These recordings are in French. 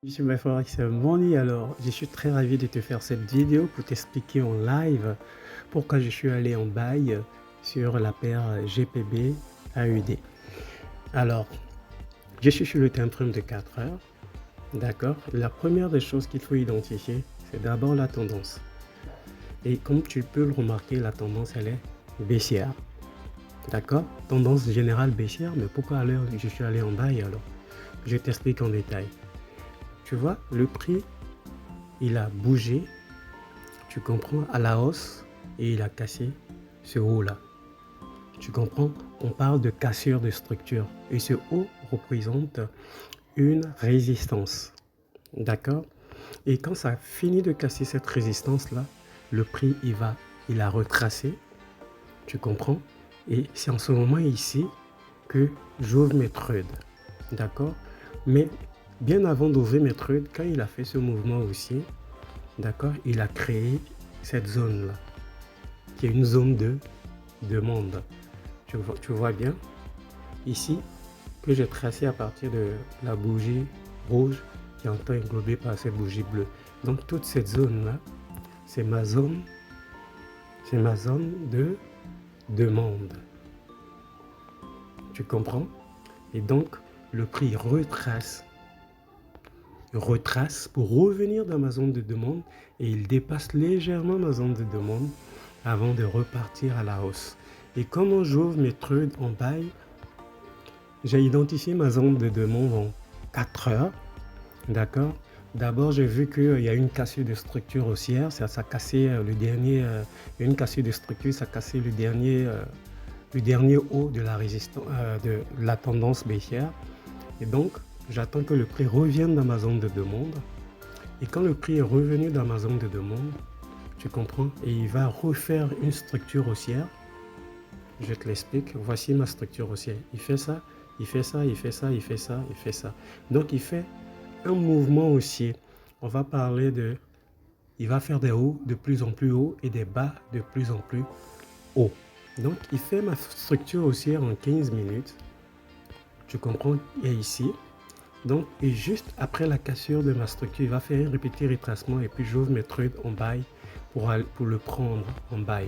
Monsieur Forex Money, alors je suis très ravi de te faire cette vidéo pour t'expliquer en live pourquoi je suis allé en buy sur la paire GPB AUD. Alors, je suis sur le time frame de 4 heures, d'accord. La première des choses qu'il faut identifier, c'est d'abord la tendance. Et comme tu peux le remarquer, la tendance elle est baissière, d'accord. Tendance générale baissière, mais pourquoi à l'heure je suis allé en buy alors? Je t'explique en détail. Tu vois, le prix, il a bougé, tu comprends, à la hausse et il a cassé ce haut-là. Tu comprends? On parle de cassure de structure et ce haut représente une résistance. D'accord? Et quand ça finit de casser cette résistance-là, le prix, il a retracé. Tu comprends? Et c'est en ce moment ici que j'ouvre mes trades. D'accord? Mais bien avant d'ouvrir mes trades, quand il a fait ce mouvement aussi, d'accord, il a créé cette zone-là, qui est une zone de demande. Tu vois bien, ici, que j'ai tracé à partir de la bougie rouge qui est en temps englobée par cette bougie bleue. Donc toute cette zone-là, c'est ma zone de demande. Tu comprends? Et donc, le prix retrace pour revenir dans ma zone de demande et il dépasse légèrement ma zone de demande avant de repartir à la hausse. Et comment j'ouvre mes trades en buy? J'ai identifié ma zone de demande en 4 heures, d'accord. D'abord, j'ai vu qu'il y a une cassure de structure haussière, ça a cassé le dernier, il y a une cassure de structure, ça a cassé le dernier haut de la résistance, de la tendance baissière. Et donc, j'attends que le prix revienne dans ma zone de demande. Et quand le prix est revenu dans ma zone de demande, tu comprends, et il va refaire une structure haussière. Je te l'explique. Voici ma structure haussière. Il fait ça, il fait ça, il fait ça, il fait ça, il fait ça. Donc, il fait un mouvement haussier. On va parler de... Il va faire des hauts de plus en plus hauts et des bas de plus en plus hauts. Donc, il fait ma structure haussière en 15 minutes. Tu comprends? Et ici. Donc, et juste après la cassure de ma structure, il va faire un petit retracement et puis j'ouvre mes trades en buy pour le prendre en buy.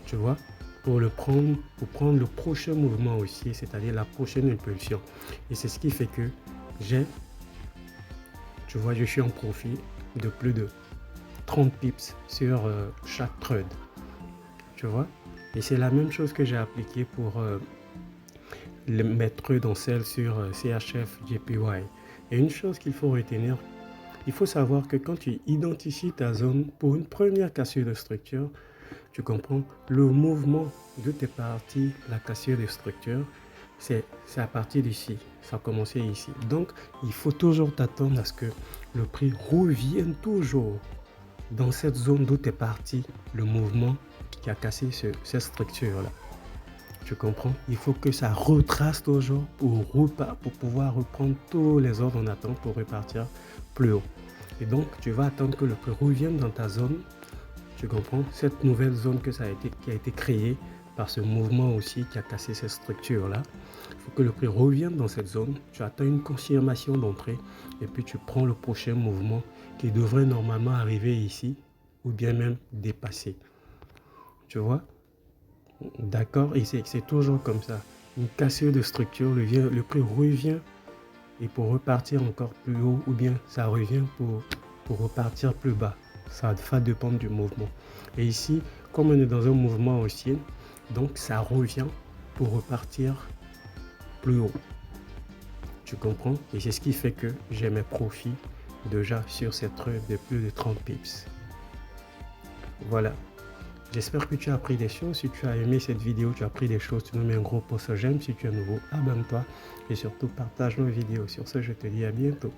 Tu vois? Pour prendre le prochain mouvement aussi, c'est-à-dire la prochaine impulsion. Et c'est ce qui fait que tu vois, je suis en profit de plus de 30 pips sur chaque trade. Tu vois? Et c'est la même chose que j'ai appliqué pour mes trades en sell sur CHF JPY. Et une chose qu'il faut retenir, il faut savoir que quand tu identifies ta zone pour une première cassure de structure, tu comprends, le mouvement de tes parties, la cassure de structure, c'est à partir d'ici, ça a commencé ici. Donc, il faut toujours t'attendre à ce que le prix revienne toujours dans cette zone d'où est parti le mouvement qui a cassé cette structure-là. Tu comprends? Il faut que ça retrace toujours pour pouvoir reprendre tous les ordres en attente pour repartir plus haut. Et donc, tu vas attendre que le prix revienne dans ta zone. Tu comprends? Cette nouvelle zone qui a été créée par ce mouvement aussi qui a cassé cette structure-là. Il faut que le prix revienne dans cette zone. Tu attends une confirmation d'entrée et puis tu prends le prochain mouvement qui devrait normalement arriver ici ou bien même dépasser. Tu vois? D'accord? Et c'est toujours comme ça. Une cassure de structure, le prix revient et pour repartir encore plus haut ou bien ça revient pour repartir plus bas. Ça va dépendre du mouvement. Et ici, comme on est dans un mouvement haussier, donc ça revient pour repartir plus haut. Tu comprends? Et c'est ce qui fait que j'ai mes profits déjà sur cette trade de plus de 30 pips. Voilà. J'espère que tu as appris des choses. Si tu as aimé cette vidéo, tu as appris des choses, tu nous mets un gros pouce j'aime. Si tu es nouveau, abonne-toi et surtout partage nos vidéos. Sur ce, je te dis à bientôt.